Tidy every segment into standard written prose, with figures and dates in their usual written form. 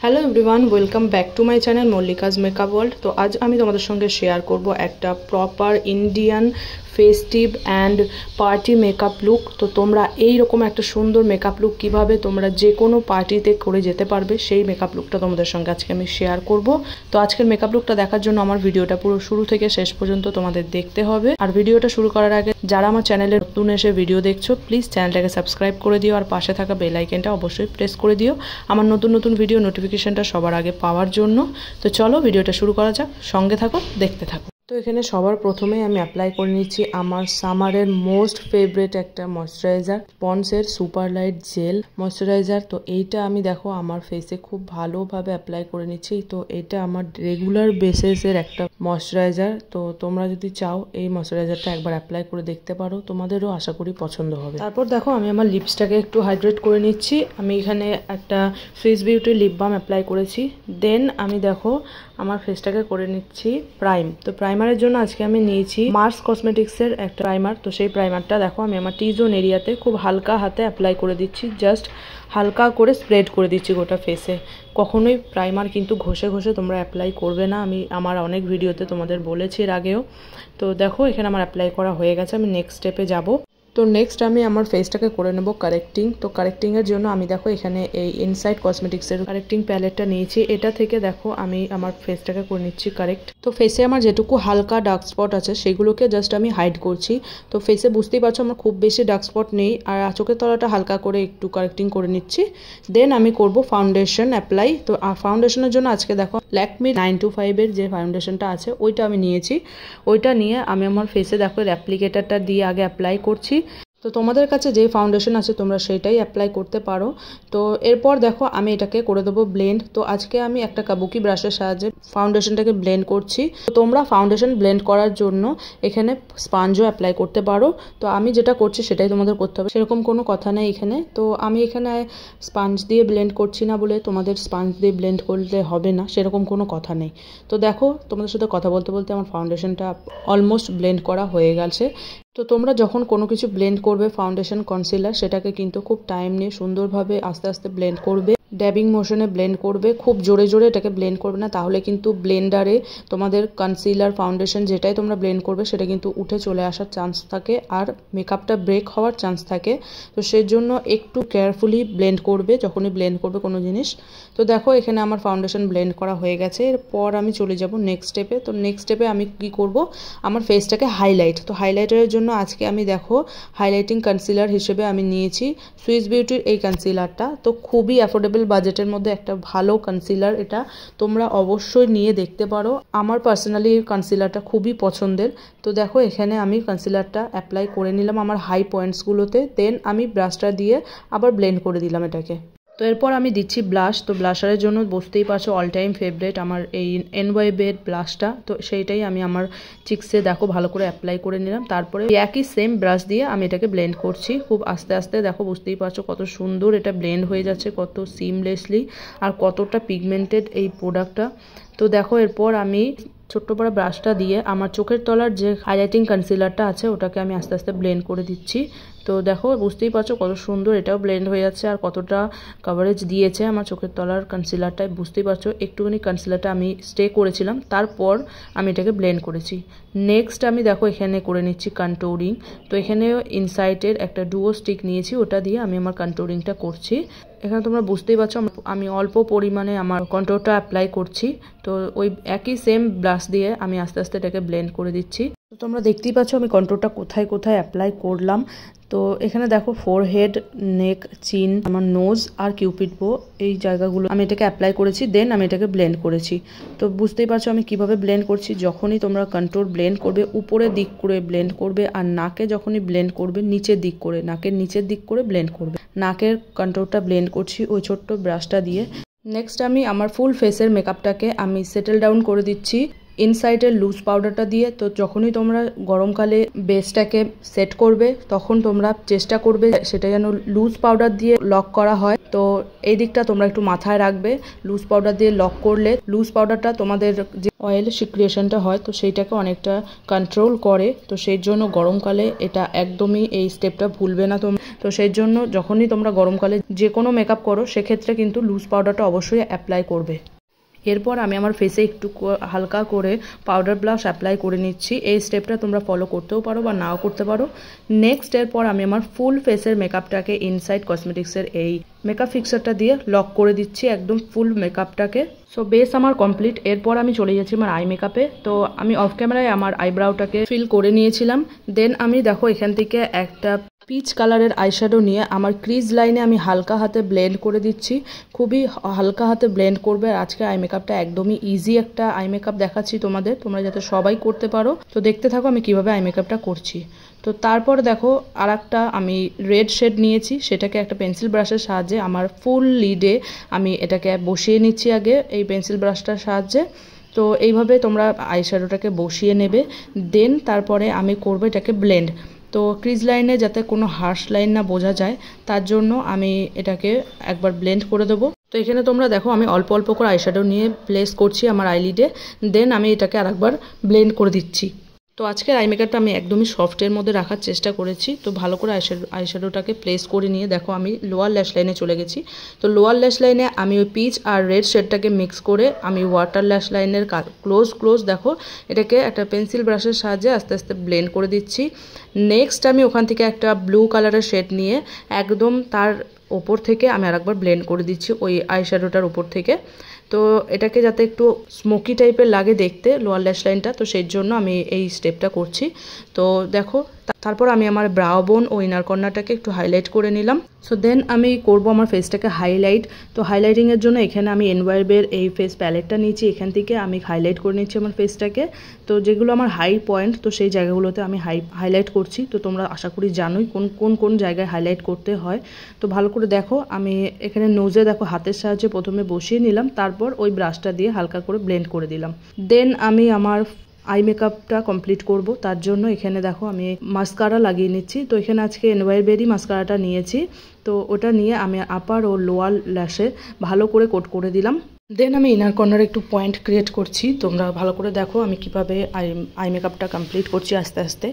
Hello everyone, welcome back to my channel Mallika's makeup world. তো আজ আমি তোমাদের সঙ্গে শেয়ার করব একটা proper Indian festive and party makeup look. তো তোমরা এই রকম একটা সুন্দর মেকআপ লুক কীভাবে তোমরা যে কোনো পার্টিতে করে যেতে পারবে, সেই মেকআপ লুকটা তোমাদের সঙ্গে আজকে আমি শেয়ার করব। তো আজকের মেকআপ লুকটা দেখার জন্য আমার ভিডিওটা পুরো শুরু থেকে শেষ পর্যন্ত তোমাদের দেখতে হবে। আর ভিডিওটা শুরু করার আগে যারা আমার চ্যানেলে নতুন এসে ভিডিও দেখছো, প্লিজ চ্যানেলটাকে সাবস্ক্রাইব করে দিও আর পাশে থাকা বেল আইকনটা অবশ্যই প্রেস করে দিও আমার নতুন নতুন ভিডিও নোটিফিকেশনটা সবার আগে পাওয়ার জন্য। তো চলো ভিডিওটা শুরু করা যাক, সঙ্গে থাকো, দেখতে থাকো। তো এখানে সবার প্রথমে আমি অ্যাপ্লাই করে নিচ্ছি আমার সামারের মোস্ট ফেভারিট একটা ময়শ্চারাইজার, পন্ডসের সুপার লাইট জেল ময়শ্চারাইজার। তো এইটা আমি দেখো আমার ফেসে খুব ভালোভাবে অ্যাপ্লাই করে নিচ্ছি। তো এটা আমার রেগুলার বেসিসের একটা ময়শ্চারাইজার। তো তোমরা যদি চাও এই ময়শ্চারাইজারটা একবার অ্যাপ্লাই করে দেখতে পারো, তোমাদেরও আশা করি পছন্দ হবে। তারপর দেখো আমি আমার লিপসটাকে একটু হাইড্রেট করে নিচ্ছি। আমি এখানে একটা ফেস বিউটির লিপ বাম অ্যাপ্লাই করেছি। দেন আমি দেখো আমার ফেসটাকে করে নিচ্ছি প্রাইম। তো প্রাইমারের জন্য আজকে আমি নিয়েছি মার্স কসমেটিক্সের একটা প্রাইমার। তো সেই প্রাইমারটা দেখো আমি আমার টি জোন এরিয়াতে খুব হালকা হাতে অ্যাপ্লাই করে দিচ্ছি, জাস্ট হালকা করে স্প্রেড করে দিচ্ছি গোটা ফেসে। কখনোই প্রাইমার কিন্তু ঘষে ঘষে তোমরা অ্যাপ্লাই করবে না, আমি আমার অনেক ভিডিওতে তোমাদের বলেছি এর আগেও। তো দেখো এখানে আমার অ্যাপ্লাই করা হয়ে গেছে, আমি নেক্সট স্টেপে যাব। তো নেক্সট আমি আমার ফেসটাকে করে নেব কারেক্টিং। তো কারেক্টিংয়ের জন্য আমি দেখো এখানে এই ইনসাইড কসমেটিক্সের কারেক্টিং প্যালেটটা নিয়েছি। এটা থেকে দেখো আমি আমার ফেসটাকে করে নিচ্ছি কারেক্ট। তো ফেসে আমার যেটুকু হালকা ডার্ক স্পট আছে সেগুলোকে জাস্ট আমি হাইড করছি। তো ফেসে বুঝতেই পারছো আমার খুব বেশি ডার্ক স্পট নেই, আর চোখের তলাটা হালকা করে একটু কারেক্টিং করে নিচ্ছি। দেন আমি করব ফাউন্ডেশন অ্যাপ্লাই। তো ফাউন্ডেশনের জন্য আজকে দেখো ল্যাকমি 925-এর যে ফাউন্ডেশনটা আছে ওইটা আমি নিয়েছি। ওইটা নিয়ে আমি আমার ফেসে দেখো অ্যাপ্লিকেটারটা দিয়ে আগে অ্যাপ্লাই করছি। তো তোমাদের কাছে যে ফাউন্ডেশন আছে তোমরা সেটাই অ্যাপ্লাই করতে পারো। তো এরপর দেখো আমি এটাকে করে দেবো ব্লেন্ড। তো আজকে আমি একটা কাবুকি ব্রাশের সাহায্যে ফাউন্ডেশনটাকে ব্লেন্ড করছি। তো তোমরা ফাউন্ডেশন ব্লেন্ড করার জন্য এখানে স্পাঞ্জও অ্যাপ্লাই করতে পারো। তো আমি যেটা করছি সেটাই তোমাদের করতে হবে, সেরকম কোনো কথা নেই এখানে। তো আমি এখানে স্পাঞ্জ দিয়ে ব্লেন্ড করছি না বলে তোমাদের স্পাঞ্জ দিয়ে ব্লেন্ড করলে হবে না, সেরকম কোনো কথা নেই। তো দেখো তোমাদের সাথে কথা বলতে বলতে আমার ফাউন্ডেশনটা অলমোস্ট ব্লেন্ড করা হয়ে গেছে। তো তোমরা যখন কোনো কিছু ব্লেন্ড করবে, ফাউন্ডেশন কনসিলার, সেটাকে কিন্তু খুব টাইম নিয়ে সুন্দরভাবে আস্তে আস্তে ব্লেন্ড করবে, ড্যাবিং মোশনে ব্লেন্ড করবে, খুব জোরে জোরে এটাকে ব্লেন্ড করবে না, তাহলে কিন্তু ব্লেন্ডারে তোমাদের কনসিলার ফাউন্ডেশন যেটাই তোমরা ব্লেন্ড করবে সেটা কিন্তু উঠে চলে আসার চান্স থাকে আর মেকআপটা ব্রেক হওয়ার চান্স থাকে। তো সেই জন্য একটু কেয়ারফুলি ব্লেন্ড করবে যখনই ব্লেন্ড করবে কোনো জিনিস। তো দেখো এখানে আমার ফাউন্ডেশন ব্লেন্ড করা হয়ে গেছে। এরপর আমি চলে যাব নেক্সট স্টেপে। তো নেক্সট স্টেপে আমি কি করব, আমার ফেসটাকে হাইলাইট। তো হাইলাইটারের জন্য আজকে আমি দেখো হাইলাইটিং কনসিলার হিসেবে আমি নিয়েছি সুইস বিউটির এই কনসিলারটা। তো খুবই অ্যাফোর্ডেবল বাজেটের মধ্যে একটা ভালো কনসিলার, এটা তোমরা অবশ্যই নিয়ে দেখতে পারো। আমার পার্সোনালি এই কনসিলারটা খুবই পছন্দের। তো দেখো এখানে আমি কনসিলারটা অ্যাপ্লাই করে নিলাম আমার হাই পয়েন্টসগুলোতে। দেন আমি ব্রাশটা দিয়ে আবার ব্লেন্ড করে দিলাম এটাকে। তো এরপর আমি দিচ্ছি ব্লাশ। তো ব্লাশারের জন্য বুঝতেই পারছো অল টাইম ফেভারিট আমার এই NYB-এর ব্লাশটা। তো সেইটাই আমি আমার চিক্সে দেখো ভালো করে অ্যাপ্লাই করে নিলাম। তারপরে একই সেম ব্রাশ দিয়ে আমি এটাকে ব্লেন্ড করছি খুব আস্তে আস্তে। দেখো বুঝতেই পারছো কত সুন্দর এটা ব্লেন্ড হয়ে যাচ্ছে, কত সিমলেসলি, আর কতটা পিগমেন্টেড এই প্রোডাক্টটা। তো দেখো এরপর আমি ছোট্ট বড় ব্রাশটা দিয়ে আমার চোখের তলার যে হাইলাইটিং কনসিলারটা আছে ওটাকে আমি আস্তে আস্তে ব্লেন্ড করে দিচ্ছি। তো দেখো বুঝতেই পারছো কত সুন্দর এটাও ব্লেন্ড হয়ে যাচ্ছে আর কতটা কভারেজ দিয়েছে আমার চোখের তলার কনসিলারটায়। বুঝতেই পারছো একটুখানি কনসিলারটা আমি স্টে করেছিলাম, তারপর আমি এটাকে ব্লেন্ড করেছি। নেক্সট আমি দেখো এখানে করে নিচ্ছি কন্ট্যুরিং। তো এখানেও ইনসাইটের একটা ডুও স্টিক নিয়েছি, ওটা দিয়ে আমি আমার কন্ট্যুরিংটা করছি। এখানে তোমরা বুঝতেই পারছো আমি অল্প পরিমাণে আমার কন্ট্যুরটা অ্যাপ্লাই করছি। তো ওই একই সেম ব্রাশ দিয়ে আমি আস্তে আস্তে এটাকে ব্লেন্ড করে দিচ্ছি। তো তোমরা দেখতেই পাচ্ছ আমি কন্ট্যুরটা কোথায় কোথায় অ্যাপ্লাই করলাম। তো এখানে দেখো ফোরহেড, নেক, চিন, আমার নোজ আর কিউপিড বো, এই জায়গাগুলো আমি এটাকে অ্যাপ্লাই করেছি। দেন আমি এটাকে ব্লেন্ড করেছি। তো বুঝতেই পারছো আমি কিভাবে ব্লেন্ড করছি। যখনই তোমরা কন্ট্যুর ব্লেন্ড করবে উপরের দিক করে ব্লেন্ড করবে, আর নাকে যখনই ব্লেন্ড করবে নিচের দিক করে, নাকের নিচের দিক করে ব্লেন্ড করবে। নাকের কন্ট্যুরটা ব্লেন্ড করছি ওই ছোট্ট ব্রাশটা দিয়ে। নেক্সট আমি আমার ফুল ফেসের মেকআপটাকে আমি সেটেল ডাউন করে দিচ্ছি ইনসাইডের লুজ পাউডারটা দিয়ে। তো যখনই তোমরা গরমকালে বেসটাকে সেট করবে তখন তোমরা চেষ্টা করবে সেটা যেন লুজ পাউডার দিয়ে লক করা হয়। তো এই দিকটা তোমরা একটু মাথায় রাখবে। লুজ পাউডার দিয়ে লক করলে লুজ পাউডারটা তোমাদের যে অয়েল সিক্রিয়েশনটা হয় তো সেইটাকে অনেকটা কন্ট্রোল করে। তো সেই জন্য গরমকালে এটা একদমই এই স্টেপটা ভুলবে না তোমরা। তো সেই জন্য যখনই তোমরা গরমকালে যে কোনো মেকআপ করো সেক্ষেত্রে কিন্তু লুজ পাউডারটা অবশ্যই অ্যাপ্লাই করবে। এরপর আমি আমার ফেসে একটু হালকা করে পাউডার ব্লাশ অ্যাপ্লাই করে নিচ্ছি। এই স্টেপটা তোমরা ফলো করতেও পারো বা নাও করতে পারো। নেক্সট এরপর আমি আমার ফুল ফেসের মেকআপটাকে ইনসাইড কসমেটিক্সের এই মেকআপ ফিক্সারটা দিয়ে লক করে দিচ্ছি একদম ফুল মেকআপটাকে। সো বেস আমার কমপ্লিট। এরপর আমি চলে যাচ্ছি আমার আই মেকআপে। তো আমি অফ ক্যামেরায় আমার আইব্রাউটাকে ফিল করে নিয়েছিলাম। দেন আমি দেখো এখান থেকে একটা পিচ কালারের আইশ্যাডো নিয়ে আমার ক্রিজ লাইনে আমি হালকা হাতে ব্লেন্ড করে দিচ্ছি। খুবই হালকা হাতে ব্লেন্ড করবে। আর আজকে আই মেকআপটা একদমই ইজি একটা আই মেকআপ দেখাচ্ছি তোমাদের, তোমরা যাতে সবাই করতে পারো। তো দেখতে থাকো আমি কিভাবে আই মেকআপটা করছি। তো তারপর দেখো আর একটা আমি রেড শেড নিয়েছি, সেটাকে একটা পেন্সিল ব্রাশের সাহায্যে আমার ফুল লিডে আমি এটাকে বসিয়ে নিচ্ছি আগে এই পেন্সিল ব্রাশটার সাহায্যে। তো এইভাবে তোমরা আইশ্যাডোটাকে বসিয়ে নেবে। দেন তারপরে আমি করবো এটাকে ব্লেন্ড। তো ক্রিজ লাইনে যাতে কোনো হার্শ লাইন না বোঝা যায় তার জন্য আমি এটাকে একবার ব্লেন্ড করে দেবো। তো এখানে তোমরা দেখো আমি অল্প অল্প করে আইশ্যাডো নিয়ে প্লেস করছি আমার আইলিডে। দেন আমি এটাকে আরেকবার ব্লেন্ড করে দিচ্ছি। তো আজকের আই মেকআপটা আমি একদমই সফটের মধ্যে রাখার চেষ্টা করেছি। তো ভালো করে আইশ্যাডোটাকে প্লেস করে নিয়ে দেখো আমি লোয়ার ল্যাশ লাইনে চলে গেছি। তো লোয়ার ল্যাশ লাইনে আমি ওই পিচ আর রেড শেডটাকে মিক্স করে আমি ওয়াটার ল্যাশ লাইনের ক্লোজ দেখো এটাকে একটা পেন্সিল ব্রাশের সাহায্যে আস্তে আস্তে ব্লেন্ড করে দিচ্ছি। নেক্সট আমি ওখান থেকে একটা ব্লু কালারের শেড নিয়ে একদম তার ওপর থেকে আমি আরেকবার ব্লেন্ড করে দিচ্ছি ওই আইশ্যাডোটার উপর থেকে। তো এটাকে যাতে একটু স্মোকি টাইপের লাগে দেখতে লোয়ার ল্যাশ লাইনটা, তো সেই জন্য আমি এই স্টেপটা করছি। তো দেখো তারপর আমি আমার ব্রাও বোন ও ইনার কর্নারটাকে একটু হাইলাইট করে নিলাম। সো দেন আমি করব আমার ফেসটাকে হাইলাইট। তো হাইলাইটিংয়ের জন্য এখানে আমি এনওয়াইবের এই ফেস প্যালেটটা নিয়েছি, এখান থেকে আমি হাইলাইট করে নিচ্ছি আমার ফেসটাকে। তো যেগুলো আমার হাই পয়েন্ট তো সেই জায়গাগুলোতে আমি হাইলাইট করছি। তো তোমরা আশা করি জানোই কোন জায়গায় হাইলাইট করতে হয়। তো ভালো করে দেখো আমি এখানে নোজে দেখো হাতের সাহায্যে প্রথমে বসিয়ে নিলাম, তারপর ওই ব্রাশটা দিয়ে হালকা করে ব্লেন্ড করে দিলাম। দেন আমি আমার আই মেকআপটা কমপ্লিট করব। তার জন্য এখানে দেখো আমি মাস্কারা লাগিয়ে নিচ্ছি। তো এখানে আজকে এনওয়াইবেরি মাস্কারাটা নিয়েছি। তো ওটা নিয়ে আমি আপার ও লোয়ার ল্যাশে ভালো করে কোট করে দিলাম। দেন আমি ইনার কর্নারে একটু পয়েন্ট ক্রিয়েট করছি। তোমরা ভালো করে দেখো আমি কিভাবে আই মেকআপটা কমপ্লিট করছি আস্তে আস্তে।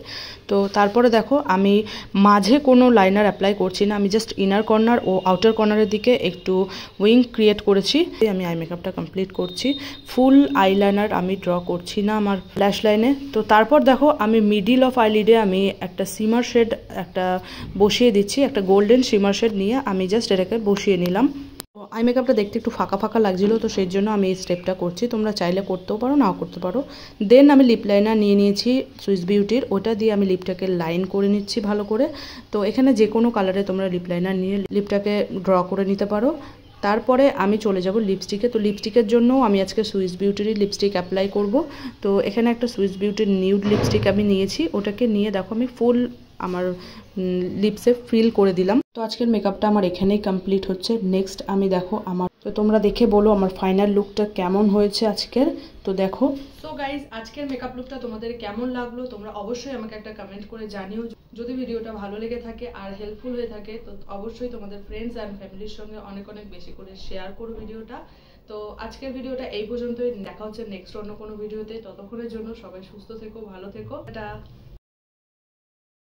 তো তারপরে দেখো আমি মাঝে কোনো লাইনার অ্যাপ্লাই করছি না, আমি জাস্ট ইনার কর্নার ও আউটার কর্নারের দিকে একটু উইং ক্রিয়েট করেছি। আমি আই মেকআপটা কমপ্লিট করছি। ফুল আইলাইনার আমি ড্র করছি না আমার ল্যাশ লাইনে। তো তারপর দেখো আমি মিডিল অফ আইলিডে আমি একটা সিমার শেড একটা বসিয়ে দিচ্ছি, একটা গোল্ডেন সিমার শেড নিয়ে আমি জাস্ট এটাকে বসিয়ে নিলাম। আই মেকআপটা দেখতে একটু ফাঁকা ফাঁকা লাগছিল, তো সেই জন্য আমি এই স্টেপটা করছি। তোমরা চাইলে করতেও পারো নাও করতে পারো। দেন আমি লিপ লাইনার নিয়ে নিয়েছি সুইস বিউটির, ওটা দিয়ে আমি লিপটাকে লাইন করে নিচ্ছি ভালো করে। তো এখানে যে কোনো কালারে তোমরা লিপ লাইনার নিয়ে লিপটাকে ড্র করে নিতে পারো। তারপরে আমি চলে যাব লিপস্টিকে। তো লিপস্টিকের জন্য আমি আজকে সুইস বিউটিরই লিপস্টিক অ্যাপ্লাই করব। তো এখানে একটা সুইস বিউটির নিউড লিপস্টিক আমি নিয়েছি, ওটাকে নিয়ে দেখো আমি ফুল আমার লিপসে ফিল করে দিলাম। তো আজকের মেকআপটা আমার এখানেই কমপ্লিট হচ্ছে। নেক্সট আমি দেখো আমার, তো তোমরা দেখে বলো আমার ফাইনাল লুকটা কেমন হয়েছে আজকের। তো দেখো সো গাইজ আজকের মেকআপ লুকটা তোমাদের কেমন লাগলো তোমরা অবশ্যই আমাকে একটা কমেন্ট করে জানিও। যদি ভিডিওটা ভালো লেগে থাকে আর হেল্পফুল হয়ে থাকে তো অবশ্যই তোমাদের ফ্রেন্ডস অ্যান্ড ফ্যামিলির সঙ্গে অনেক বেশি করে শেয়ার করো ভিডিওটা। তো আজকের ভিডিওটা এই পর্যন্তই, দেখা হচ্ছে নেক্সট অন্য কোনো ভিডিওতে। ততক্ষণের জন্য সবাই সুস্থ থেকো, ভালো থেকো, এটা।